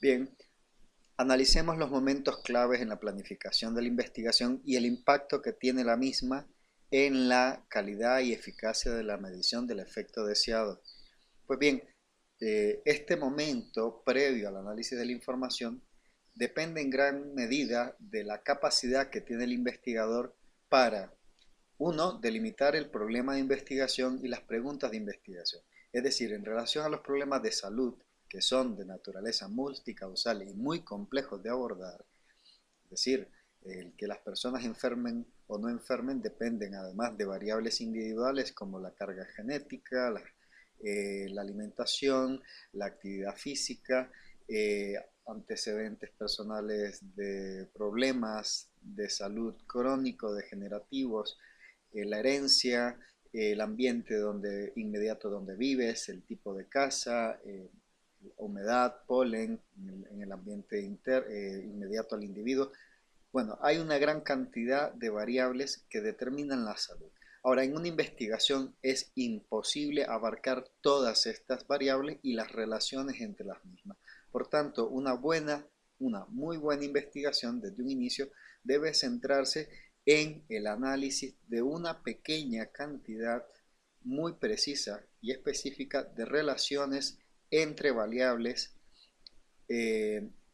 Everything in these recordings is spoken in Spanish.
Bien, analicemos los momentos claves en la planificación de la investigación y el impacto que tiene la misma en la calidad y eficacia de la medición del efecto deseado. Pues bien, este momento previo al análisis de la información depende en gran medida de la capacidad que tiene el investigador para, uno, delimitar el problema de investigación y las preguntas de investigación. Es decir, en relación a los problemas de salud, que son de naturaleza multicausal y muy complejos de abordar, es decir, el que las personas enfermen o no enfermen dependen además de variables individuales como la carga genética, la alimentación, la actividad física, antecedentes personales de problemas de salud crónico-degenerativos, la herencia, el ambiente inmediato donde vives, el tipo de casa, humedad, polen en el ambiente inmediato al individuo. Bueno, hay una gran cantidad de variables que determinan la salud. Ahora, en una investigación es imposible abarcar todas estas variables y las relaciones entre las mismas. Por tanto, una muy buena investigación desde un inicio debe centrarse en el análisis de una pequeña cantidad muy precisa y específica de relaciones entre variables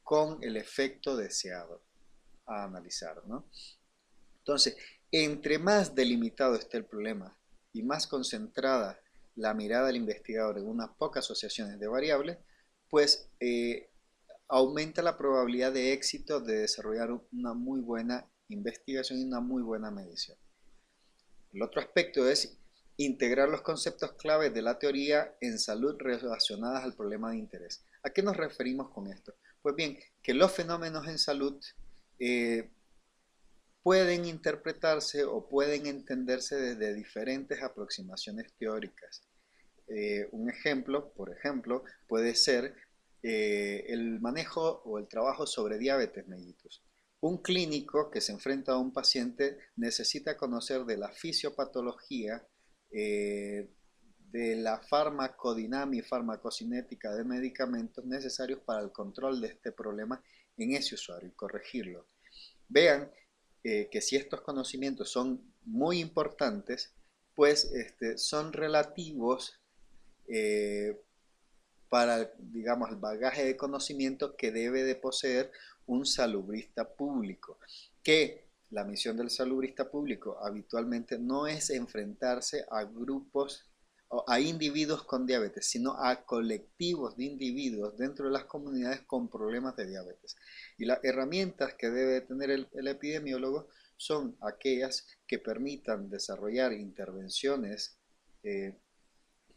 con el efecto deseado a analizar, ¿no? Entonces, entre más delimitado esté el problema y más concentrada la mirada del investigador en unas pocas asociaciones de variables, pues aumenta la probabilidad de éxito de desarrollar una muy buena investigación y una muy buena medición. El otro aspecto es integrar los conceptos claves de la teoría en salud relacionadas al problema de interés. ¿A qué nos referimos con esto? Pues bien, que los fenómenos en salud eh, pueden interpretarse o pueden entenderse desde diferentes aproximaciones teóricas. Un ejemplo, por ejemplo, puede ser el manejo o el trabajo sobre diabetes mellitus. Un clínico que se enfrenta a un paciente necesita conocer de la fisiopatología, de la farmacodinámica y farmacocinética de medicamentos necesarios para el control de este problema en ese usuario y corregirlo. Vean que si estos conocimientos son muy importantes, pues son relativos eh, para, digamos, el bagaje de conocimiento que debe de poseer un salubrista público, que la misión del salubrista público habitualmente no es enfrentarse a grupos o a individuos con diabetes, sino a colectivos de individuos dentro de las comunidades con problemas de diabetes. Y las herramientas que debe tener el epidemiólogo son aquellas que permitan desarrollar intervenciones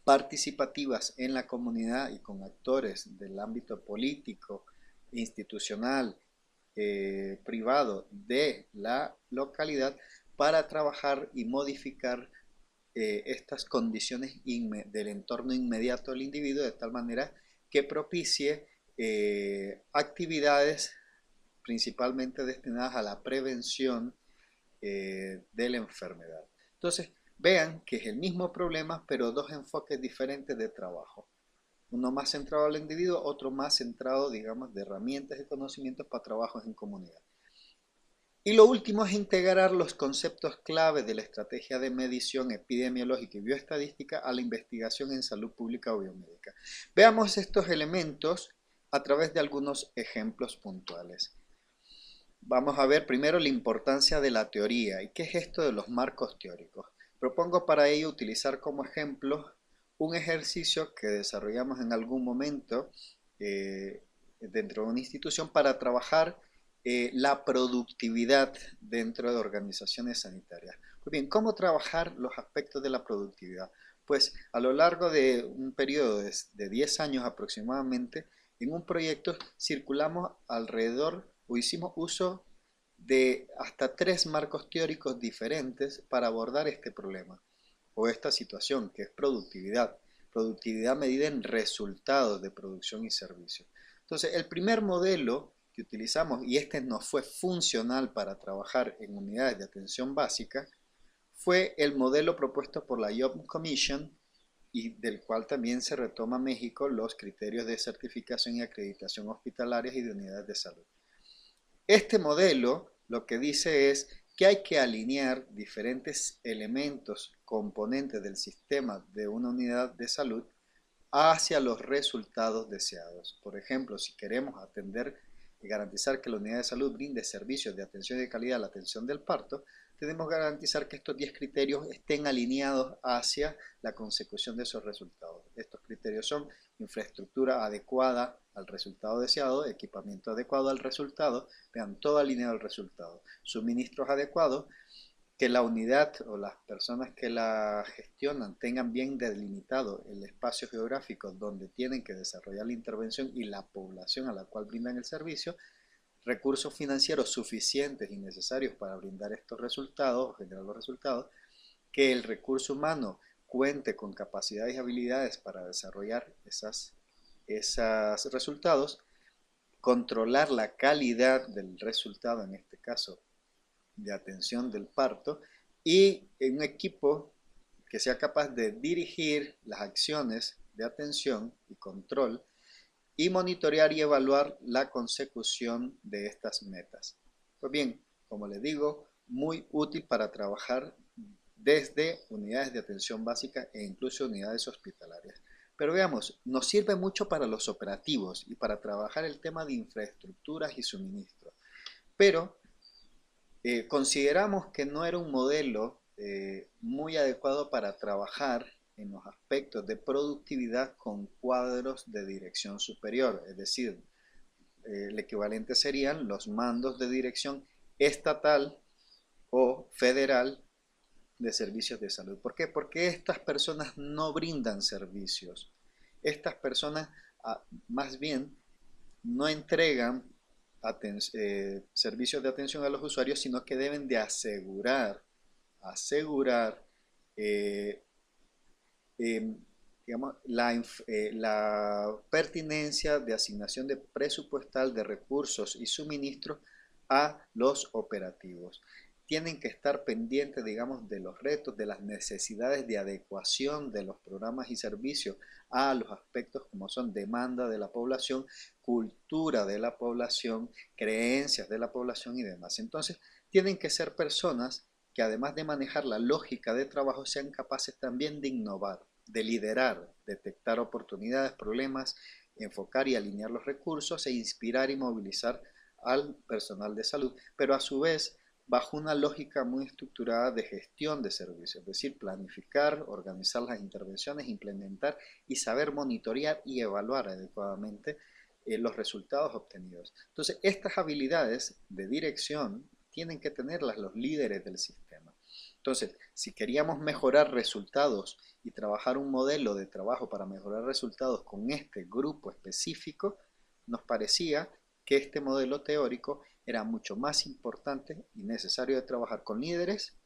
participativas en la comunidad y con actores del ámbito político, institucional, privado de la localidad para trabajar y modificar estas condiciones del entorno inmediato del individuo de tal manera que propicie actividades principalmente destinadas a la prevención de la enfermedad. Entonces, vean que es el mismo problema, pero dos enfoques diferentes de trabajo. Uno más centrado al individuo, otro más centrado, digamos, de herramientas y conocimientos para trabajos en comunidad. Y lo último es integrar los conceptos clave de la estrategia de medición epidemiológica y bioestadística a la investigación en salud pública o biomédica. Veamos estos elementos a través de algunos ejemplos puntuales. Vamos a ver primero la importancia de la teoría y qué es esto de los marcos teóricos. Propongo para ello utilizar como ejemplo un ejercicio que desarrollamos en algún momento dentro de una institución para trabajar la productividad dentro de organizaciones sanitarias. Pues bien, ¿cómo trabajar los aspectos de la productividad? Pues a lo largo de un periodo de 10 años aproximadamente, en un proyecto circulamos alrededor o hicimos uso de hasta 3 marcos teóricos diferentes para abordar este problema o esta situación que es productividad. Productividad medida en resultados de producción y servicio. Entonces, el primer modelo que utilizamos, y este nos fue funcional para trabajar en unidades de atención básica, fue el modelo propuesto por la Job Commission y del cual también se retoma México los criterios de certificación y acreditación hospitalarias y de unidades de salud. Este modelo lo que dice es que hay que alinear diferentes elementos, componentes del sistema de una unidad de salud hacia los resultados deseados. Por ejemplo, si queremos atender y garantizar que la unidad de salud brinde servicios de atención de calidad a la atención del parto, tenemos que garantizar que estos 10 criterios estén alineados hacia la consecución de esos resultados. Estos criterios son infraestructura adecuada al resultado deseado, equipamiento adecuado al resultado, vean, todo alineado al resultado, suministros adecuados, que la unidad o las personas que la gestionan tengan bien delimitado el espacio geográfico donde tienen que desarrollar la intervención y la población a la cual brindan el servicio, recursos financieros suficientes y necesarios para brindar estos resultados o generar los resultados, que el recurso humano cuente con capacidades y habilidades para desarrollar esos resultados, controlar la calidad del resultado, en este caso de atención del parto, y un equipo que sea capaz de dirigir las acciones de atención y control y monitorear y evaluar la consecución de estas metas. Pues bien, como les digo, muy útil para trabajar desde unidades de atención básica e incluso unidades hospitalarias. Pero veamos, nos sirve mucho para los operativos y para trabajar el tema de infraestructuras y suministros. Pero consideramos que no era un modelo muy adecuado para trabajar en los aspectos de productividad con cuadros de dirección superior, es decir, el equivalente serían los mandos de dirección estatal o federal de servicios de salud. ¿Por qué? Porque estas personas no brindan servicios. Estas personas más bien no entregan servicios de atención a los usuarios, sino que deben de asegurar eh, digamos, la pertinencia de asignación de presupuestal de recursos y suministros a los operativos. Tienen que estar pendientes, digamos, de los retos, de las necesidades de adecuación de los programas y servicios a los aspectos como son demanda de la población, cultura de la población, creencias de la población y demás. Entonces, tienen que ser personas que además de manejar la lógica de trabajo, sean capaces también de innovar, de liderar, detectar oportunidades, problemas, enfocar y alinear los recursos e inspirar y movilizar al personal de salud, pero a su vez bajo una lógica muy estructurada de gestión de servicios, es decir, planificar, organizar las intervenciones, implementar y saber monitorear y evaluar adecuadamente los resultados obtenidos. Entonces, estas habilidades de dirección tienen que tenerlas los líderes del sistema. Entonces, si queríamos mejorar resultados y trabajar un modelo de trabajo para mejorar resultados con este grupo específico, nos parecía que este modelo teórico era mucho más importante y necesario de trabajar con líderes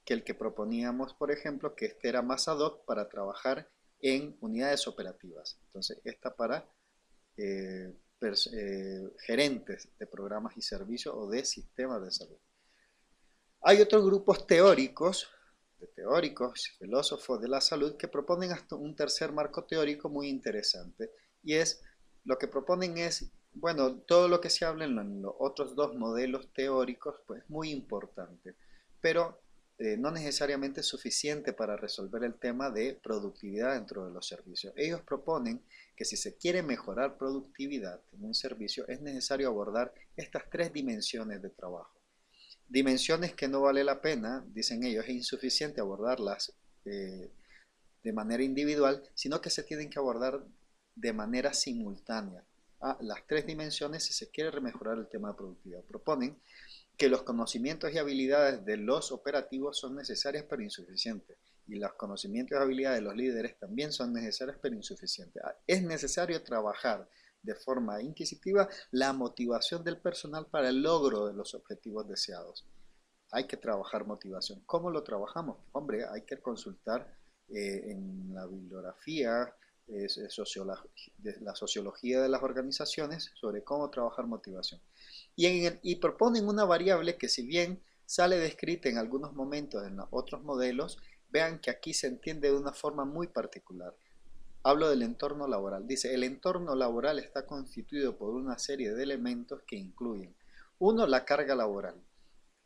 que el que proponíamos, por ejemplo, que este era más ad hoc para trabajar en unidades operativas. Entonces, esta para gerentes de programas y servicios o de sistemas de salud. Hay otros grupos teóricos, filósofos de la salud, que proponen hasta un tercer marco teórico muy interesante, y es, lo que proponen es, bueno, todo lo que se habla en los otros dos modelos teóricos, pues muy importante, pero no necesariamente es suficiente para resolver el tema de productividad dentro de los servicios. Ellos proponen que si se quiere mejorar productividad en un servicio, es necesario abordar estas tres dimensiones de trabajo. Dimensiones que no vale la pena, dicen ellos, es insuficiente abordarlas de manera individual, sino que se tienen que abordar de manera simultánea. Las tres dimensiones si se quiere mejorar el tema de productividad. Proponen que los conocimientos y habilidades de los operativos son necesarias pero insuficientes, y los conocimientos y habilidades de los líderes también son necesarias pero insuficientes. Es necesario trabajar de forma inquisitiva la motivación del personal para el logro de los objetivos deseados. Hay que trabajar motivación. ¿Cómo lo trabajamos? Hombre, hay que consultar en la bibliografía, la sociología de las organizaciones sobre cómo trabajar motivación. Y proponen una variable que, si bien sale descrita en algunos momentos en los otros modelos, vean que aquí se entiende de una forma muy particular. Hablo del entorno laboral. Dice, el entorno laboral está constituido por una serie de elementos que incluyen, uno, la carga laboral.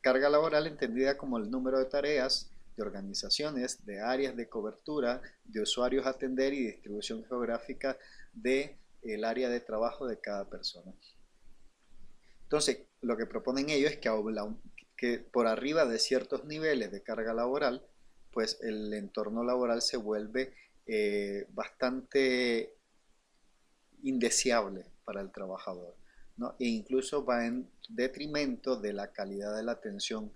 Carga laboral entendida como el número de tareas, de organizaciones, de áreas de cobertura, de usuarios a atender y distribución geográfica del área de trabajo de cada persona. Entonces, lo que proponen ellos es que por arriba de ciertos niveles de carga laboral, pues el entorno laboral se vuelve bastante indeseable para el trabajador, ¿no? E incluso va en detrimento de la calidad de la atención.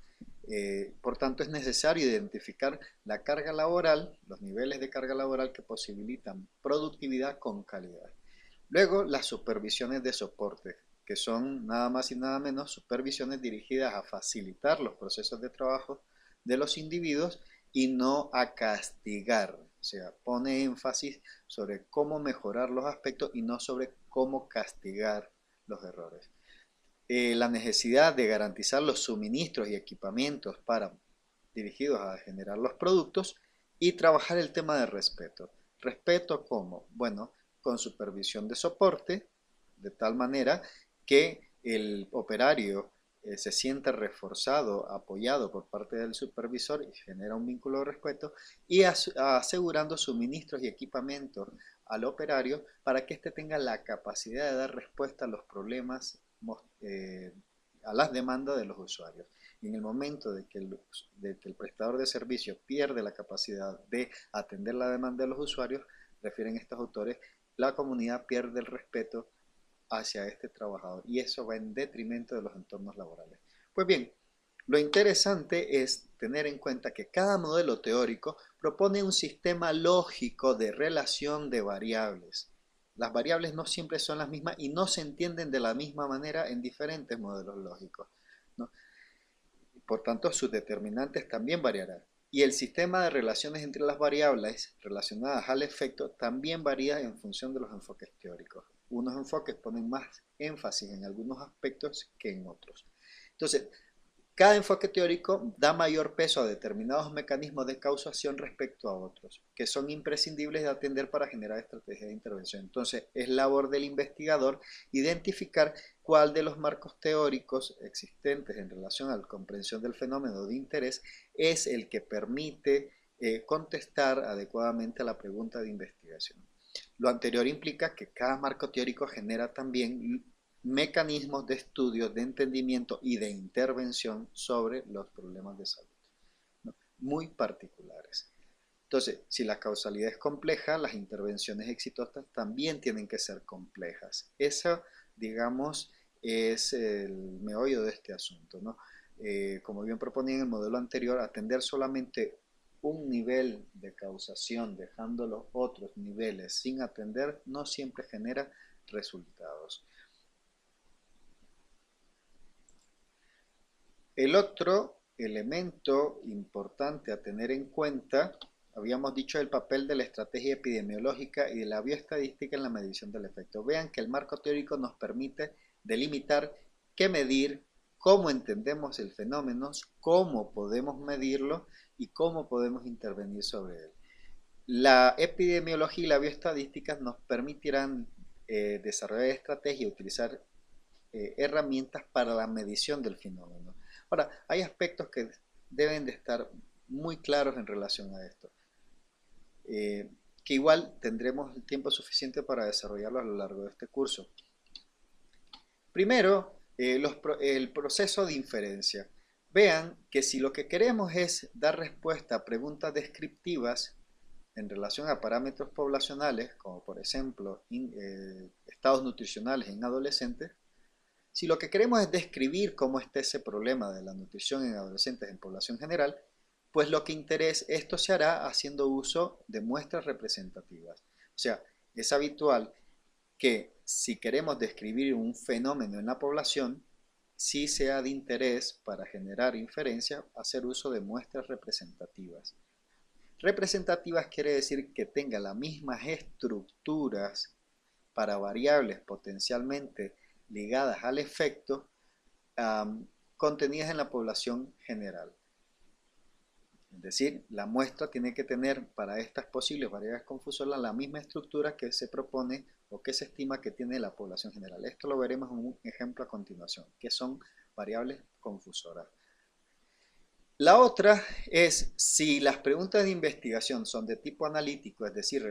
Por tanto, es necesario identificar la carga laboral, los niveles de carga laboral que posibilitan productividad con calidad. Luego, las supervisiones de soporte, que son nada más y nada menos supervisiones dirigidas a facilitar los procesos de trabajo de los individuos y no a castigar. O sea, pone énfasis sobre cómo mejorar los aspectos y no sobre cómo castigar los errores. La necesidad de garantizar los suministros y equipamientos dirigidos a generar los productos y trabajar el tema de respeto. ¿Respeto cómo? Bueno, con supervisión de soporte, de tal manera que el operario se siente reforzado, apoyado por parte del supervisor y genera un vínculo de respeto, y asegurando suministros y equipamientos al operario para que éste tenga la capacidad de dar respuesta a los problemas, a las demandas de los usuarios. Y en el momento de que el prestador de servicio pierde la capacidad de atender la demanda de los usuarios, refieren estos autores, la comunidad pierde el respeto hacia este trabajador y eso va en detrimento de los entornos laborales. Pues bien, lo interesante es tener en cuenta que cada modelo teórico propone un sistema lógico de relación de variables. Las variables no siempre son las mismas y no se entienden de la misma manera en diferentes modelos lógicos, ¿no? Por tanto, sus determinantes también variarán. Y el sistema de relaciones entre las variables relacionadas al efecto también varía en función de los enfoques teóricos. Unos enfoques ponen más énfasis en algunos aspectos que en otros. Entonces, cada enfoque teórico da mayor peso a determinados mecanismos de causación respecto a otros, que son imprescindibles de atender para generar estrategias de intervención. Entonces, es labor del investigador identificar cuál de los marcos teóricos existentes en relación a la comprensión del fenómeno de interés es el que permite contestar adecuadamente a la pregunta de investigación. Lo anterior implica que cada marco teórico genera también mecanismos de estudio, de entendimiento y de intervención sobre los problemas de salud, ¿no? Muy particulares. Entonces, si la causalidad es compleja, las intervenciones exitosas también tienen que ser complejas. Eso, digamos, es el meollo de este asunto, ¿no? Como bien proponía en el modelo anterior, atender solamente un nivel de causación, dejando los otros niveles sin atender, no siempre genera resultados. El otro elemento importante a tener en cuenta, habíamos dicho el papel de la estrategia epidemiológica y de la bioestadística en la medición del efecto. Vean que el marco teórico nos permite delimitar qué medir, cómo entendemos el fenómeno, cómo podemos medirlo y cómo podemos intervenir sobre él. La epidemiología y la bioestadística nos permitirán desarrollar estrategias y utilizar herramientas para la medición del fenómeno. Ahora, hay aspectos que deben de estar muy claros en relación a esto, que igual tendremos el tiempo suficiente para desarrollarlo a lo largo de este curso. Primero, el proceso de inferencia. Vean que si lo que queremos es dar respuesta a preguntas descriptivas en relación a parámetros poblacionales, como por ejemplo estados nutricionales en adolescentes, si lo que queremos es describir cómo está ese problema de la nutrición en adolescentes en población general, pues lo que interesa, esto se hará haciendo uso de muestras representativas. O sea, es habitual que si queremos describir un fenómeno en la población, sí sea de interés para generar inferencia hacer uso de muestras representativas. Representativas quiere decir que tenga las mismas estructuras para variables potencialmente ligadas al efecto contenidas en la población general. Es decir, la muestra tiene que tener para estas posibles variables confusoras la misma estructura que se propone o que se estima que tiene la población general. Esto lo veremos en un ejemplo a continuación, que son variables confusoras. La otra es si las preguntas de investigación son de tipo analítico, es decir,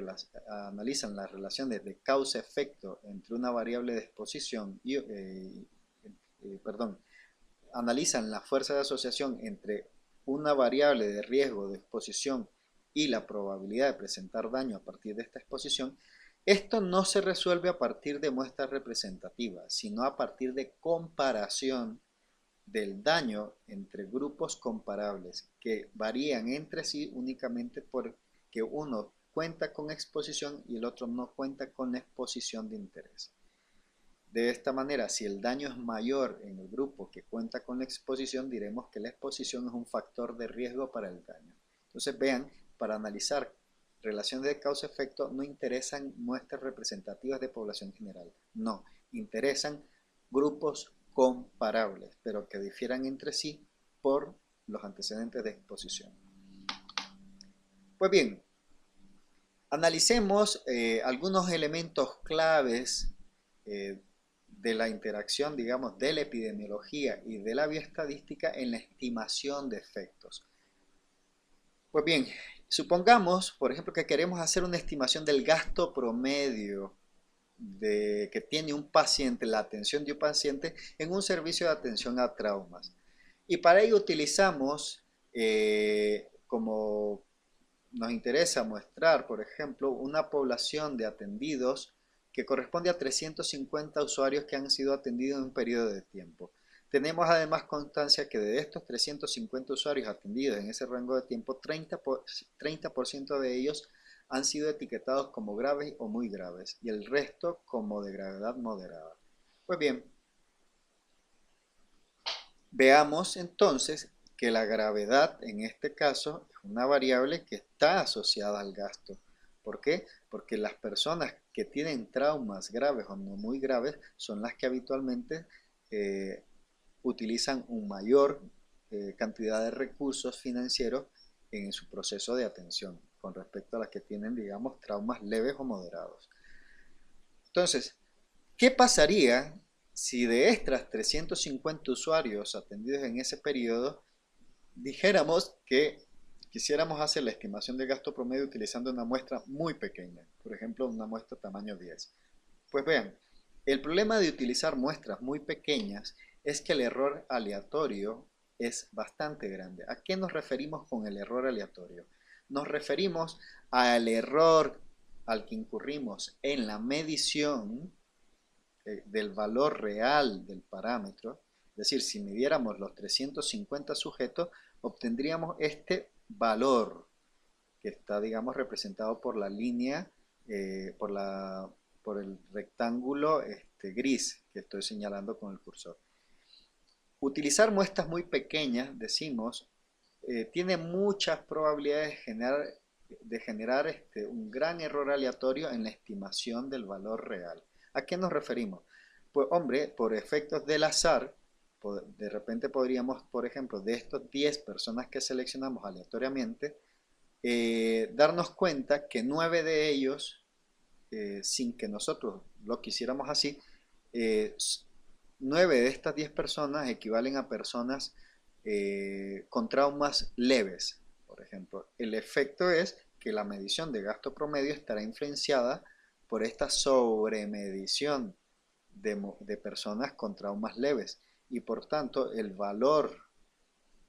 analizan las relaciones de causa-efecto entre una variable de exposición y, analizan la fuerza de asociación entre una variable de riesgo de exposición y la probabilidad de presentar daño a partir de esta exposición, esto no se resuelve a partir de muestras representativas, sino a partir de comparación del daño entre grupos comparables que varían entre sí únicamente porque uno cuenta con exposición y el otro no cuenta con exposición de interés. De esta manera, si el daño es mayor en el grupo que cuenta con la exposición, diremos que la exposición es un factor de riesgo para el daño. Entonces vean, para analizar relaciones de causa-efecto no interesan muestras representativas de población general, no, interesan grupos comparables, pero que difieran entre sí por los antecedentes de exposición. Pues bien, analicemos algunos elementos claves de la interacción, digamos, de la epidemiología y de la bioestadística en la estimación de efectos. Pues bien, supongamos, por ejemplo, que queremos hacer una estimación del gasto promedio que tiene un paciente, la atención de un paciente en un servicio de atención a traumas. Y para ello utilizamos, como nos interesa mostrar, por ejemplo, una población de atendidos que corresponde a 350 usuarios que han sido atendidos en un periodo de tiempo. Tenemos además constancia que de estos 350 usuarios atendidos en ese rango de tiempo, 30% de ellos han sido etiquetados como graves o muy graves y el resto como de gravedad moderada. Pues bien, veamos entonces que la gravedad en este caso es una variable que está asociada al gasto. ¿Por qué? Porque las personas que tienen traumas graves o no muy graves son las que habitualmente utilizan una mayor cantidad de recursos financieros en su proceso de atención con respecto a las que tienen, digamos, traumas leves o moderados. Entonces, ¿qué pasaría si de estas 350 usuarios atendidos en ese periodo dijéramos que quisiéramos hacer la estimación de gasto promedio utilizando una muestra muy pequeña, por ejemplo, una muestra tamaño 10? Pues vean, el problema de utilizar muestras muy pequeñas es que el error aleatorio es bastante grande. ¿A qué nos referimos con el error aleatorio? Nos referimos al error al que incurrimos en la medición del valor real del parámetro. Es decir, si midiéramos los 350 sujetos, obtendríamos este valor que está, digamos, representado por la línea, por el rectángulo gris que estoy señalando con el cursor. Utilizar muestras muy pequeñas, decimos, tiene muchas probabilidades de generar un gran error aleatorio en la estimación del valor real. ¿A qué nos referimos? Pues hombre, por efectos del azar, de repente podríamos, por ejemplo, de estos 10 personas que seleccionamos aleatoriamente, darnos cuenta que 9 de ellos, sin que nosotros lo quisiéramos así, 9 de estas 10 personas equivalen a personas con traumas leves, por ejemplo. El efecto es que la medición de gasto promedio estará influenciada por esta sobremedición de personas con traumas leves y por tanto el valor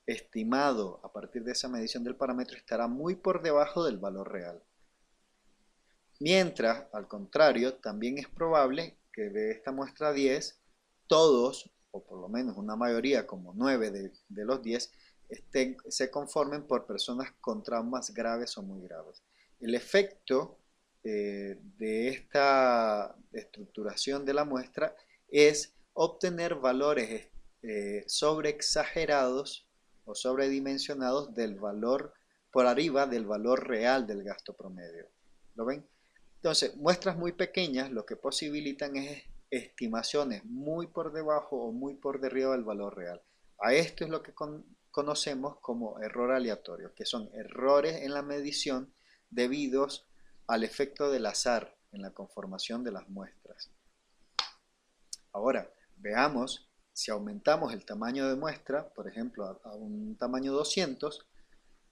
estimado a partir de esa medición del parámetro estará muy por debajo del valor real. Mientras, al contrario, también es probable que de esta muestra 10, todos, o por lo menos una mayoría, como 9 de los 10, se conformen por personas con traumas graves o muy graves. El efecto de esta estructuración de la muestra es obtener valores sobreexagerados o sobredimensionados del valor por arriba del valor real del gasto promedio. ¿Lo ven? Entonces, muestras muy pequeñas lo que posibilitan es estimaciones muy por debajo o muy por arriba del valor real. A esto es lo que conocemos como error aleatorio, que son errores en la medición debidos al efecto del azar en la conformación de las muestras. Ahora, veamos si aumentamos el tamaño de muestra, por ejemplo, a un tamaño 200,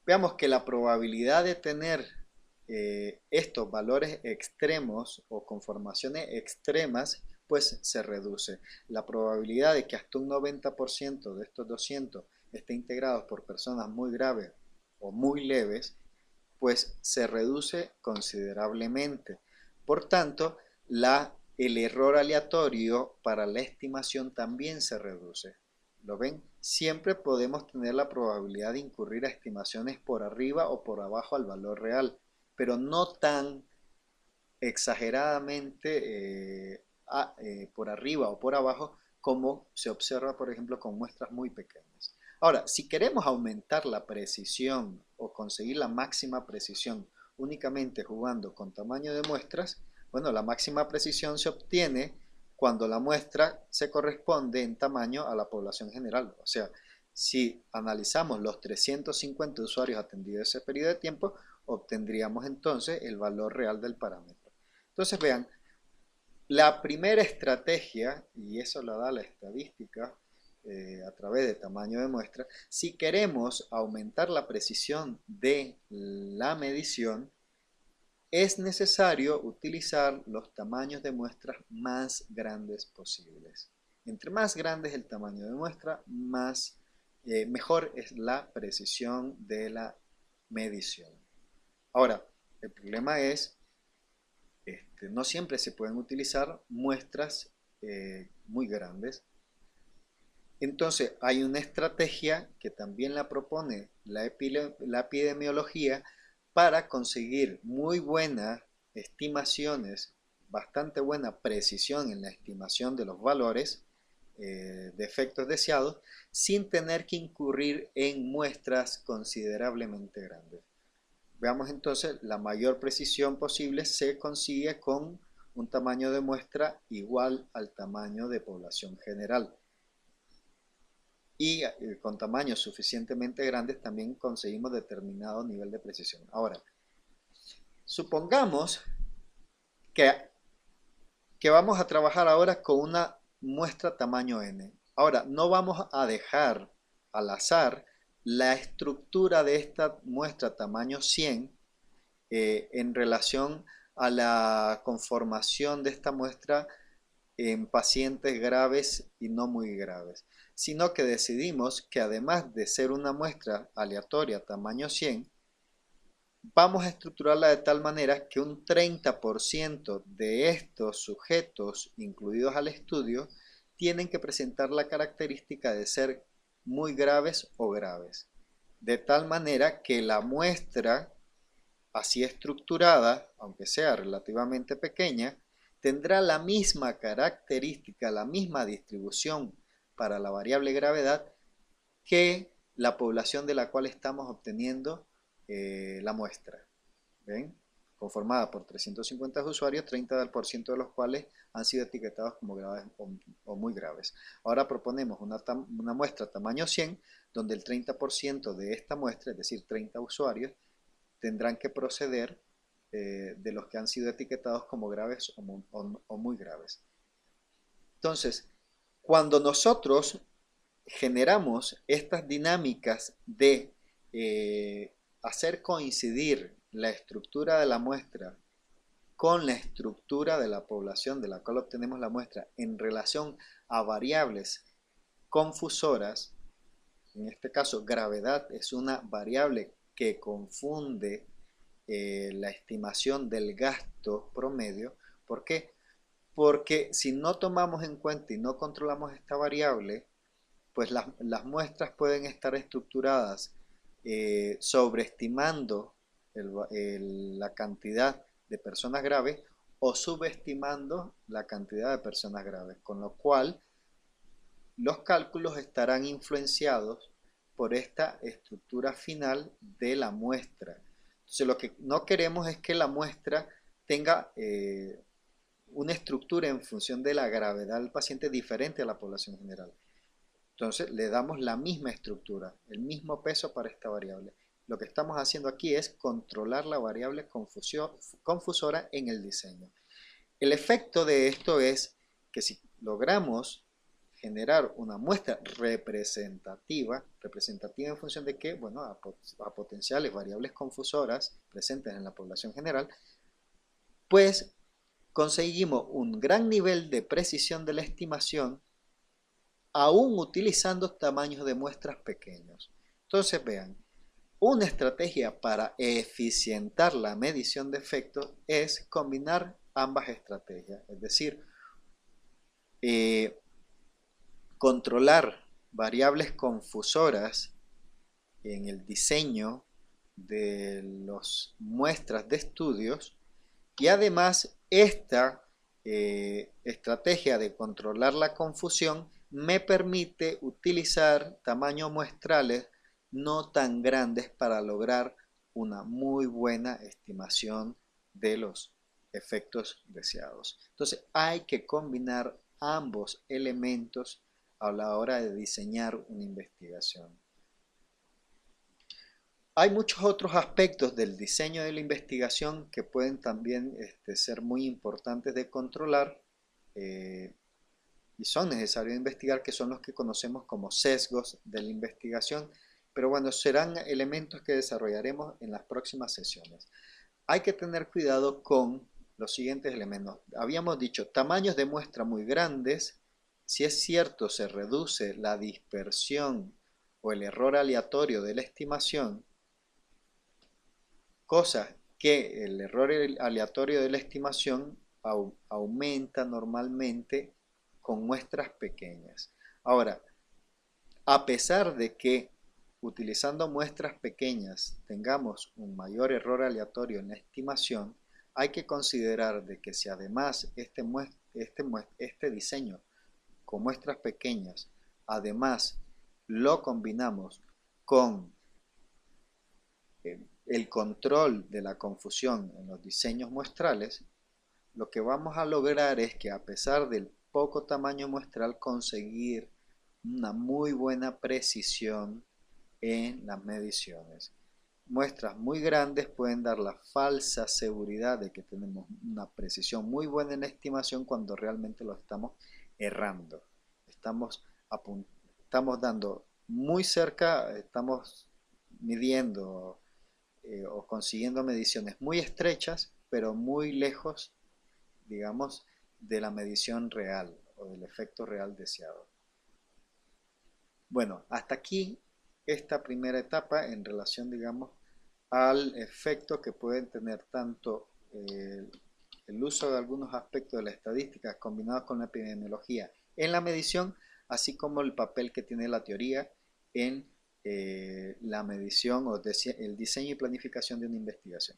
veamos que la probabilidad de tener estos valores extremos o conformaciones extremas, pues se reduce. La probabilidad de que hasta un 90% de estos 200 esté integrados por personas muy graves o muy leves, pues se reduce considerablemente. Por tanto, el error aleatorio para la estimación también se reduce. ¿Lo ven? Siempre podemos tener la probabilidad de incurrir a estimaciones por arriba o por abajo al valor real, pero no tan exageradamente por arriba o por abajo como se observa, por ejemplo, con muestras muy pequeñas. Ahora, si queremos aumentar la precisión o conseguir la máxima precisión únicamente jugando con tamaño de muestras, bueno, la máxima precisión se obtiene cuando la muestra se corresponde en tamaño a la población general. O sea, si analizamos los 350 usuarios atendidos ese periodo de tiempo, obtendríamos entonces el valor real del parámetro. Entonces vean, la primera estrategia, y eso la da la estadística a través de tamaño de muestra, si queremos aumentar la precisión de la medición, es necesario utilizar los tamaños de muestras más grandes posibles. Entre más grande es el tamaño de muestra, mejor es la precisión de la medición. Ahora, el problema es no siempre se pueden utilizar muestras muy grandes. Entonces, hay una estrategia que también la propone la epidemiología para conseguir muy buenas estimaciones, bastante buena precisión en la estimación de los valores de efectos deseados, sin tener que incurrir en muestras considerablemente grandes. Veamos entonces, la mayor precisión posible se consigue con un tamaño de muestra igual al tamaño de población general. Y con tamaños suficientemente grandes también conseguimos determinado nivel de precisión. Ahora, supongamos que vamos a trabajar ahora con una muestra tamaño n. Ahora, no vamos a dejar al azar la estructura de esta muestra tamaño 100 en relación a la conformación de esta muestra en pacientes graves y no muy graves, sino que decidimos que además de ser una muestra aleatoria tamaño 100, vamos a estructurarla de tal manera que un 30% de estos sujetos incluidos al estudio tienen que presentar la característica de ser muy graves o graves, de tal manera que la muestra así estructurada, aunque sea relativamente pequeña, tendrá la misma característica, la misma distribución para la variable gravedad que la población de la cual estamos obteniendo la muestra. ¿Ven? Conformada por 350 usuarios, 30% de los cuales han sido etiquetados como graves o muy graves. Ahora proponemos una muestra tamaño 100, donde el 30% de esta muestra, es decir, 30 usuarios, tendrán que proceder de los que han sido etiquetados como graves o muy graves. Entonces, cuando nosotros generamos estas dinámicas de hacer coincidir la estructura de la muestra con la estructura de la población de la cual obtenemos la muestra en relación a variables confusoras, en este caso gravedad es una variable que confunde la estimación del gasto promedio. ¿Por qué? Porque si no tomamos en cuenta y no controlamos esta variable, pues las muestras pueden estar estructuradas sobreestimando la cantidad de personas graves o subestimando la cantidad de personas graves, con lo cual los cálculos estarán influenciados por esta estructura final de la muestra. Entonces, lo que no queremos es que la muestra tenga una estructura en función de la gravedad del paciente diferente a la población general. Entonces le damos la misma estructura, el mismo peso para esta variable. Lo que estamos haciendo aquí es controlar la variable confusora en el diseño. El efecto de esto es que si logramos generar una muestra representativa en función de qué, bueno, a potenciales variables confusoras presentes en la población general, pues conseguimos un gran nivel de precisión de la estimación aún utilizando tamaños de muestras pequeños. Entonces vean, una estrategia para eficientar la medición de efectos es combinar ambas estrategias, es decir, controlar variables confusoras en el diseño de las muestras de estudios y además esta estrategia de controlar la confusión me permite utilizar tamaños muestrales no tan grandes para lograr una muy buena estimación de los efectos deseados. Entonces hay que combinar ambos elementos a la hora de diseñar una investigación. Hay muchos otros aspectos del diseño de la investigación que pueden también ser muy importantes de controlar y son necesarios de investigar, que son los que conocemos como sesgos de la investigación, pero bueno, serán elementos que desarrollaremos en las próximas sesiones. Hay que tener cuidado con los siguientes elementos. Habíamos dicho tamaños de muestra muy grandes. Si es cierto, se reduce la dispersión o el error aleatorio de la estimación, cosa que el error aleatorio de la estimación aumenta normalmente con muestras pequeñas. Ahora, a pesar de que utilizando muestras pequeñas tengamos un mayor error aleatorio en la estimación, hay que considerar de que si además este diseño con muestras pequeñas, además lo combinamos con el control de la confusión en los diseños muestrales, lo que vamos a lograr es que a pesar del poco tamaño muestral conseguir una muy buena precisión en las mediciones. Muestras muy grandes pueden dar la falsa seguridad de que tenemos una precisión muy buena en la estimación cuando realmente lo estamos errando. Estamos dando muy cerca, estamos midiendo o consiguiendo mediciones muy estrechas, pero muy lejos, digamos, de la medición real o del efecto real deseado. Bueno, hasta aquí esta primera etapa en relación, digamos, al efecto que pueden tener tanto el uso de algunos aspectos de la estadística combinados con la epidemiología en la medición, así como el papel que tiene la teoría en la medición o el diseño y planificación de una investigación.